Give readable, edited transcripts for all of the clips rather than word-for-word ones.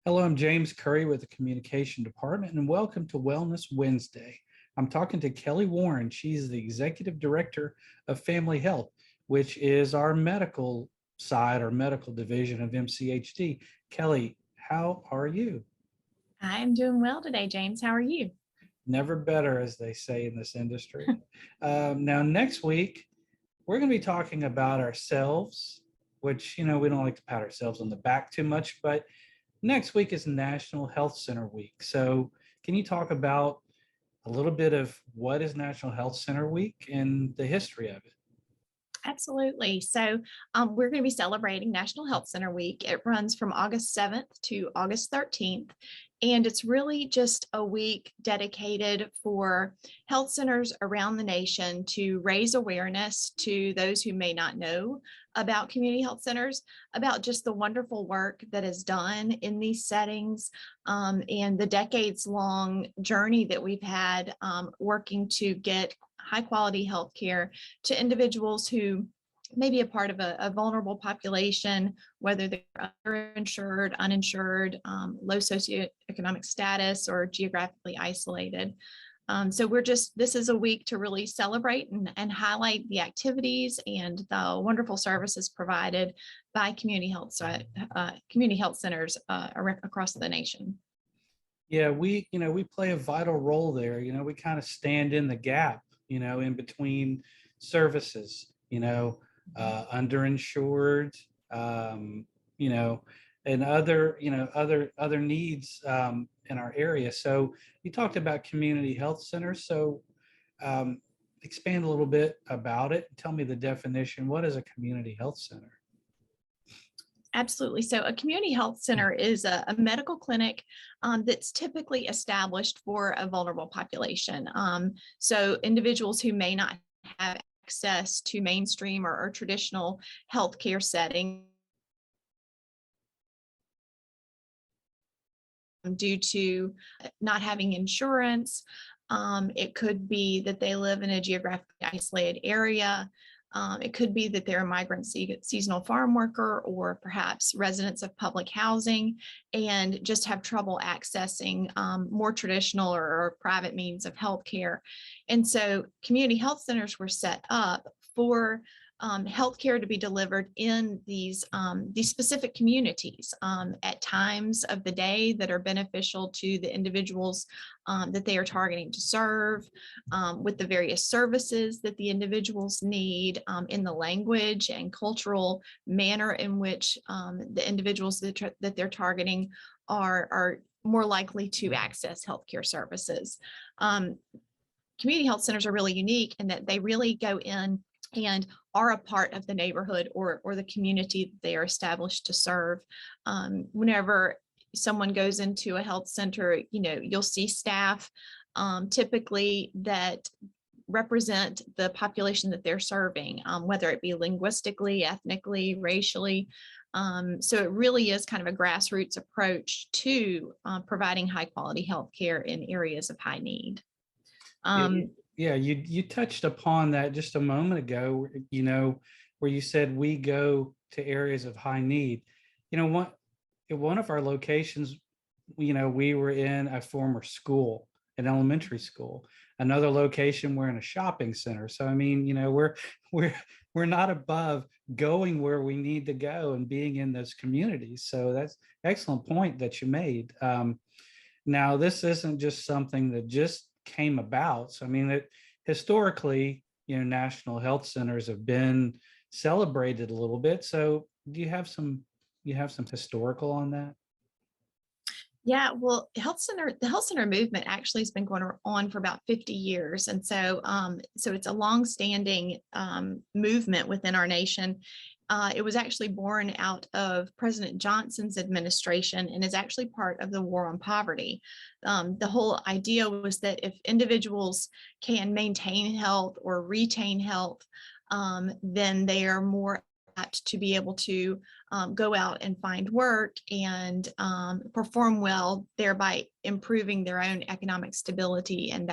Hello, I'm James Currie with the Communication Department, and welcome to Wellness Wednesday. I'm talking to Kelly Warren. She's the Executive Director of Family Health, which is our medical side or medical division of MCHD. Kelly, how are you? I'm doing well today, James. How are you? Never better, as they say in this industry. Now, next week, we're going to be talking about ourselves, which, we don't like to pat ourselves on the back too much, but next week is National Health Center Week. So, can you talk about a little bit of what is National Health Center Week and the history of it? Absolutely. We're going to be celebrating National Health Center Week. It runs from August 7th to August 13th. And it's really just a week dedicated for health centers around the nation to raise awareness to those who may not know about community health centers, about just the wonderful work that is done in these settings, and the decades long journey that we've had working to get high quality health care to individuals who may be a part of a vulnerable population, whether they're underinsured, uninsured, low socioeconomic status, or geographically isolated. This is a week to really celebrate and highlight the activities and the wonderful services provided by community health centers across the nation. Yeah, we play a vital role there. We kind of stand in the gap, in between services, underinsured, you know, and other needs in our area. So you talked about community health centers. So expand a little bit about it. Tell me the definition. What is a community health center? Absolutely. So a community health center is a medical clinic that's typically established for a vulnerable population. So individuals who may not have access to mainstream or traditional healthcare setting due to not having insurance. It could be that they live in a geographically isolated area. It could be that they're a migrant seasonal farm worker, or perhaps residents of public housing, and just have trouble accessing more traditional or private means of healthcare. And so community health centers were set up for healthcare to be delivered in these specific communities at times of the day that are beneficial to the individuals that they are targeting to serve, with the various services that the individuals need, in the language and cultural manner in which the individuals that they're targeting are more likely to access healthcare services. Community health centers are really unique in that they really go in and are a part of the neighborhood or the community that they are established to serve. Whenever someone goes into a health center, you'll see staff typically that represent the population that they're serving, whether it be linguistically, ethnically, racially. So it really is kind of a grassroots approach to providing high quality health care in areas of high need. Yeah, you touched upon that just a moment ago, where you said we go to areas of high need. One of our locations, we were in a former school, an elementary school. Another location, we're in a shopping center. So I mean, we're not above going where we need to go and being in those communities. So that's excellent point that you made. Now, this isn't just something that just came about. So, I mean, historically, national health centers have been celebrated a little bit. So, do you have some historical on that? Yeah, well, the health center movement actually has been going on for about 50 years. And so it's a longstanding movement within our nation. It was actually born out of President Johnson's administration and is actually part of the war on poverty. The whole idea was that if individuals can maintain health or retain health, then they are more apt to be able to go out and find work and perform well, thereby improving their own economic stability and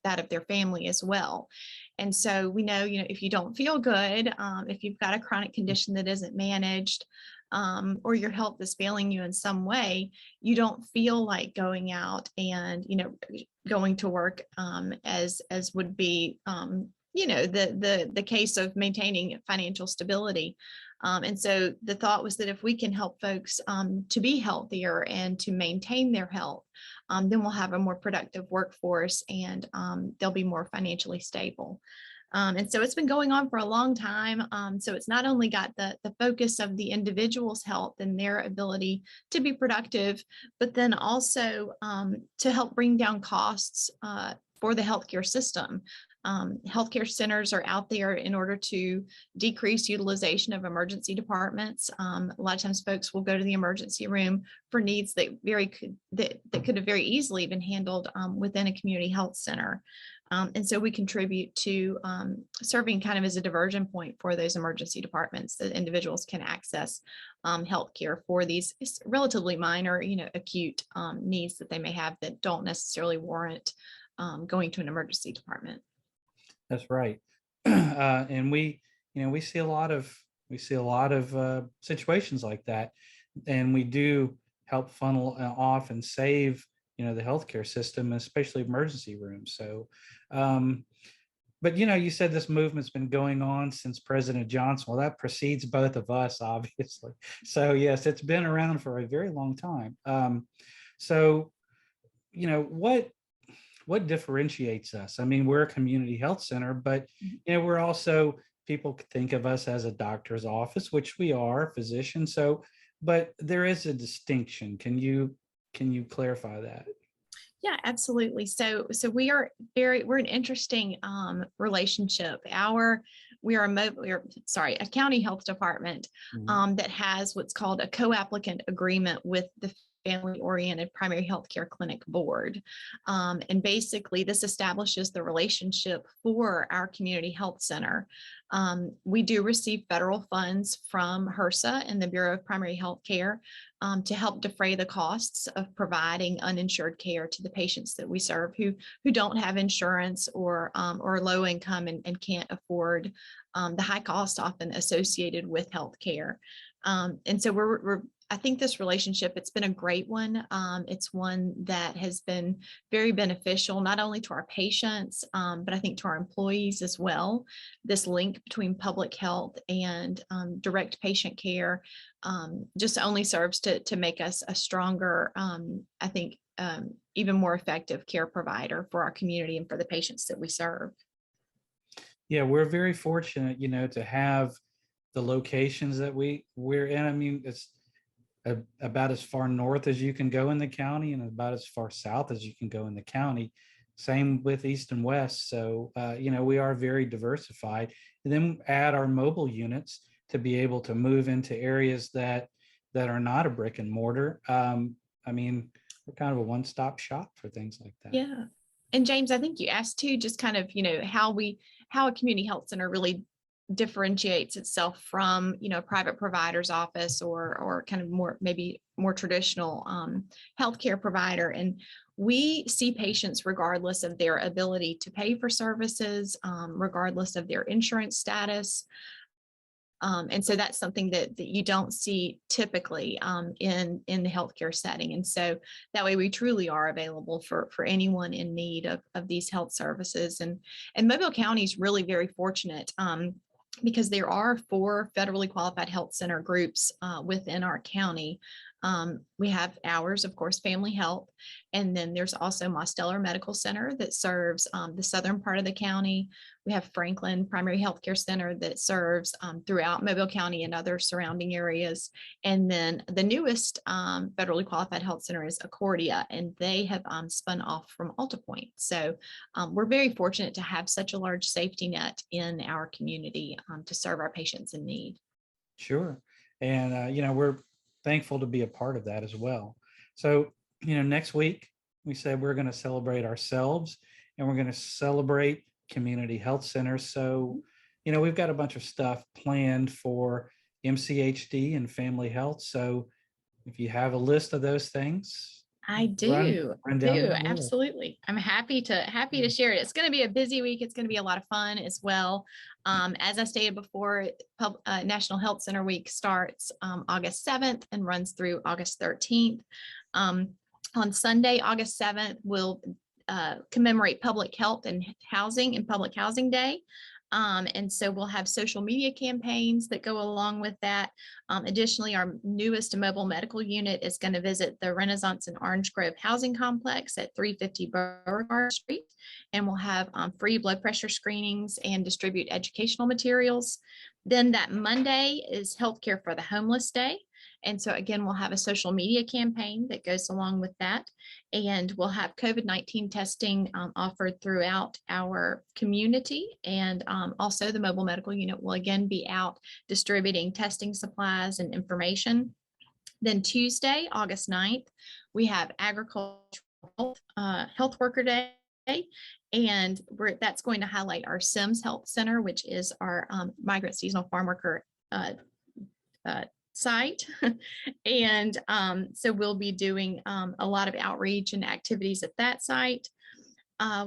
that of their family as well. And so we know, if you don't feel good, if you've got a chronic condition that isn't managed, or your health is failing you in some way, you don't feel like going out and, going to work, as would be, the case of maintaining financial stability. And so the thought was that if we can help folks, to be healthier and to maintain their health, then we'll have a more productive workforce, and they'll be more financially stable. And so it's been going on for a long time. So it's not only got the focus of the individual's health and their ability to be productive, but then also to help bring down costs for the healthcare system. Healthcare centers are out there in order to decrease utilization of emergency departments. A lot of times folks will go to the emergency room for needs that could have very easily been handled within a community health center. And so we contribute to serving kind of as a diversion point for those emergency departments, that individuals can access healthcare for these relatively minor, acute needs that they may have that don't necessarily warrant going to an emergency department. That's right. And we see a lot of situations like that, and we do help funnel off and save, the healthcare system, especially emergency rooms. So, but you said this movement's been going on since President Johnson. Well, that precedes both of us, obviously. So yes, it's been around for a very long time. So, what differentiates us? I mean, we're a community health center, but we're also, people think of us as a doctor's office, which we are, physician. So, but there is a distinction. Can you clarify that? Yeah, absolutely. So we're an interesting relationship. We are a county health department that has what's called a co-applicant agreement with the Family-Oriented Primary Health Care Clinic Board. And basically this establishes the relationship for our community health center. We do receive federal funds from HRSA and the Bureau of Primary Health Care to help defray the costs of providing uninsured care to the patients that we serve who don't have insurance or low income and can't afford the high cost often associated with health care. And so I think this relationship, it's been a great one. It's one that has been very beneficial, not only to our patients, but I think to our employees as well. This link between public health and direct patient care just only serves to make us a stronger, I think, even more effective care provider for our community and for the patients that we serve. Yeah, we're very fortunate, to have the locations that we're in. I mean, it's about as far north as you can go in the county and about as far south as you can go in the county. Same with east and west. So, we are very diversified. And then add our mobile units to be able to move into areas that are not a brick and mortar. I mean, we're kind of a one-stop shop for things like that. Yeah. And James, I think you asked too, just kind of, how a community health center really differentiates itself from, a private provider's office or kind of maybe more traditional healthcare provider. And we see patients regardless of their ability to pay for services, regardless of their insurance status. And so that's something that you don't see typically in the healthcare setting. And so that way we truly are available for anyone in need of these health services. And Mobile County is really very fortunate because there are 4 federally qualified health center groups within our county. We have ours, of course, Family Health, and then there's also Mosteller Medical Center that serves the southern part of the county. We have Franklin Primary Health Care Center that serves throughout Mobile County and other surrounding areas. And then the newest federally qualified health center is Accordia, and they have spun off from AltaPoint. So we're very fortunate to have such a large safety net in our community to serve our patients in need. Sure. And, we're thankful to be a part of that as well. So, next week we said we're going to celebrate ourselves and we're going to celebrate community health centers. So, we've got a bunch of stuff planned for MCHD and family health. So if you have a list of those things, I Run, do. run down that list. Absolutely. I'm happy to share it. It's going to be a busy week. It's going to be a lot of fun as well. As I stated before, National Health Center Week starts August 7th and runs through August 13th. On Sunday, August 7th, we'll commemorate Public Health and Housing and Public Housing Day. And so we'll have social media campaigns that go along with that. Additionally, our newest mobile medical unit is going to visit the Renaissance and Orange Grove Housing Complex at 350 Beauregard Street. And we'll have free blood pressure screenings and distribute educational materials. Then that Monday is Healthcare for the Homeless Day. And so again, we'll have a social media campaign that goes along with that. And we'll have COVID-19 testing offered throughout our community. And also the mobile medical unit will again be out distributing testing supplies and information. Then Tuesday, August 9th, we have Agricultural Health Worker Day. And that's going to highlight our Sims Health Center, which is our migrant seasonal farm worker site. And so we'll be doing a lot of outreach and activities at that site.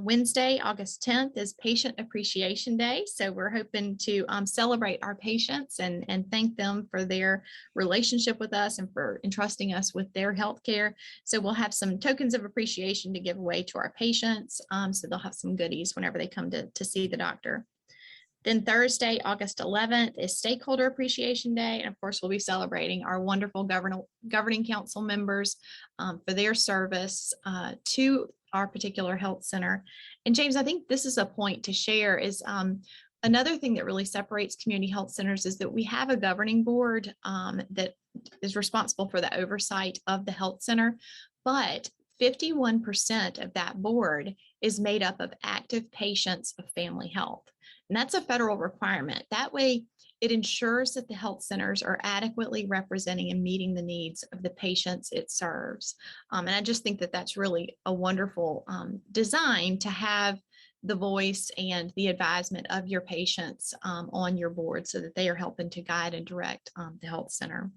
Wednesday, August 10th is Patient Appreciation Day. So we're hoping to celebrate our patients and thank them for their relationship with us and for entrusting us with their health care. So we'll have some tokens of appreciation to give away to our patients. So they'll have some goodies whenever they come to see the doctor. Then Thursday, August 11th is Stakeholder Appreciation Day. And of course, we'll be celebrating our wonderful governing council members for their service to our particular health center. And James, I think this is a point to share is another thing that really separates community health centers is that we have a governing board that is responsible for the oversight of the health center, but 51% of that board is made up of active patients of family health. And that's a federal requirement. That way, it ensures that the health centers are adequately representing and meeting the needs of the patients it serves. And I just think that that's really a wonderful design to have the voice and the advisement of your patients on your board so that they are helping to guide and direct the health center.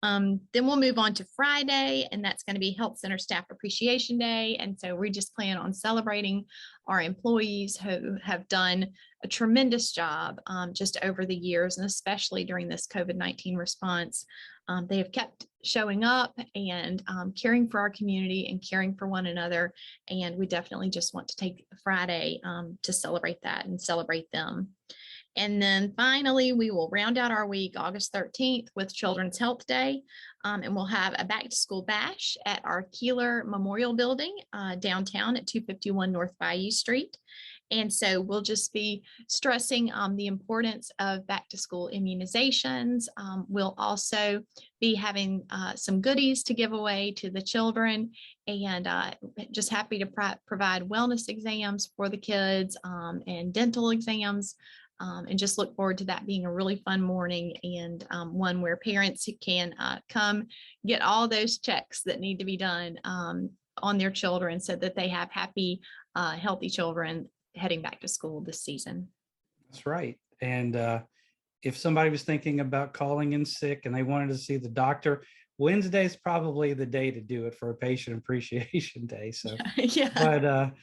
Then we'll move on to Friday, and that's going to be Health Center Staff Appreciation Day. And so we just plan on celebrating our employees who have done a tremendous job just over the years, and especially during this COVID-19 response. They have kept showing up and caring for our community and caring for one another. And we definitely just want to take Friday to celebrate that and celebrate them. And then finally, we will round out our week August 13th with Children's Health Day. And we'll have a back to school bash at our Keeler Memorial Building downtown at 251 North Bayou Street. And so we'll just be stressing the importance of back to school immunizations. We'll also be having some goodies to give away to the children, and just happy to provide wellness exams for the kids and dental exams. And just look forward to that being a really fun morning and one where parents can come get all those checks that need to be done on their children so that they have happy, healthy children heading back to school this season. That's right. And if somebody was thinking about calling in sick and they wanted to see the doctor, Wednesday is probably the day to do it for a patient appreciation day. So, yeah. But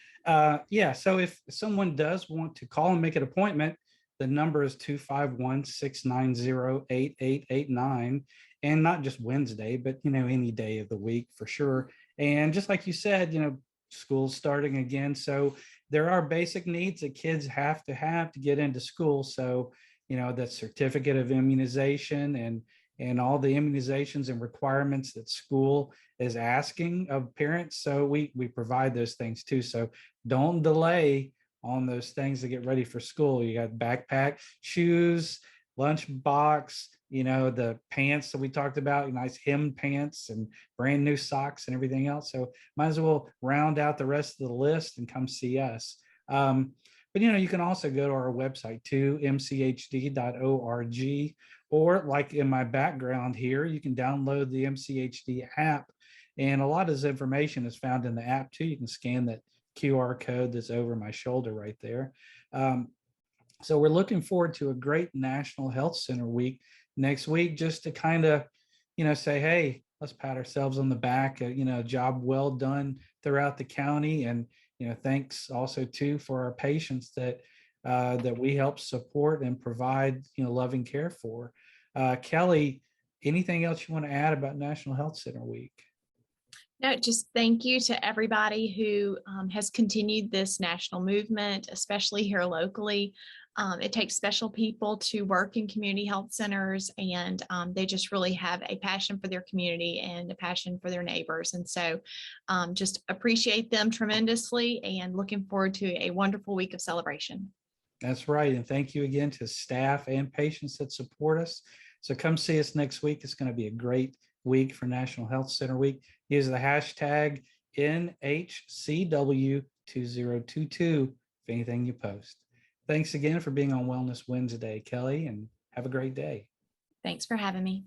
yeah, so if someone does want to call and make an appointment, the number is 251-690-8889, and not just Wednesday, but, any day of the week for sure. And just like you said, school's starting again. So there are basic needs that kids have to get into school. So, that certificate of immunization and all the immunizations and requirements that school is asking of parents. So we provide those things too. So don't delay on those things to get ready for school. You got backpack, shoes, lunch box, the pants that we talked about, nice hem pants and brand new socks and everything else. So might as well round out the rest of the list and come see us. But you can also go to our website too, mchd.org, or like in my background here, you can download the MCHD app. And a lot of this information is found in the app too. You can scan that QR code that's over my shoulder right there. So we're looking forward to a great National Health Center week next week, just to kind of, say, hey, let's pat ourselves on the back. Job well done throughout the county, and thanks also too for our patients that we help support and provide loving care for. Kelly, anything else you want to add about National Health Center Week? No, just thank you to everybody who has continued this national movement, especially here locally. It takes special people to work in community health centers, and they just really have a passion for their community and a passion for their neighbors. And so just appreciate them tremendously and looking forward to a wonderful week of celebration. That's right. And thank you again to staff and patients that support us. So come see us next week. It's going to be a great week for National Health Center Week. Use the hashtag NHCW2022 for anything you post. Thanks again for being on Wellness Wednesday, Kelly, and have a great day. Thanks for having me.